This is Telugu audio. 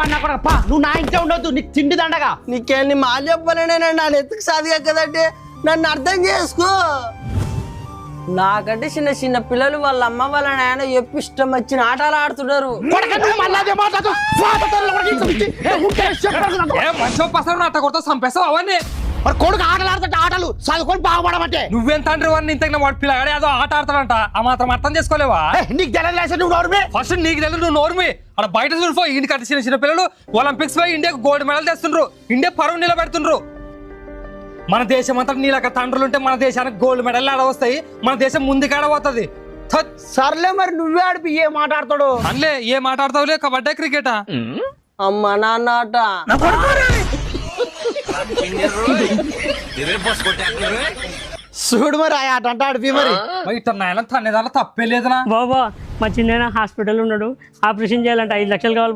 అన్న కూడా పా నువ్వు నా ఇంట్లో ఉండొద్దు నీకు తిండి దండగా నీకేంది మాలు చెప్పాలనే నా ఎత్తుకు సాధిగా కదంటే నన్ను అర్థం చేసుకో నాకంటే చిన్న చిన్న పిల్లలు వాళ్ళ అమ్మ వాళ్ళ నాయన ఎప్పుడు ఇష్టం వచ్చిన ఆటలు ఆడుతున్నారు అవన్నీ కొడుకు ఆటలు ఆడుతుంటే ఆటలు చదువుకొని బాగుపడమంటే నువ్వేం తండ్రి వాడిని ఇంత వాడు పిల్లగాడు ఏదో ఆట ఆడతాడంట ఆ మాత్రం అర్థం చేసుకోలేవా నీకు తెలియదు నువ్వు నోరుమే ఫస్ట్ నీకు తెలియదు నువ్వు నోర్మి అక్కడ బయట చూడిపో ఇంటికి అట్ట చిన్న చిన్న పిల్లలు ఒలింపిక్స్ పోయి ఇండియాకు గోల్డ్ మెడల్ తెస్తుండ్రు ఇండియా పరువు నిలబెడుతుండ్రు మన దేశం అంతా నీళ్ళ తండ్రులు ఉంటే మన దేశానికి గోల్డ్ మెడల్ ఆడ వస్తాయి మన దేశం ముందుకాడ పోతుంది సర్లే మరి నువ్వే ఆడిపి ఏ మాట్లాడతాడు అన్లే ఏ మాట్లాడతావులే కబడ్డీ క్రికెటా అమ్మ నాన్న ఆట చూడు మరి ఆ ఆట అంటే ఆడిపి మరి ఇట్లా నాయన తనేదాలో తప్పే లేదనా బాబా మా చిన్న హాస్పిటల్ ఉన్నాడు ఆపరేషన్ చేయాలంటే 5 లక్షలు కావాలి.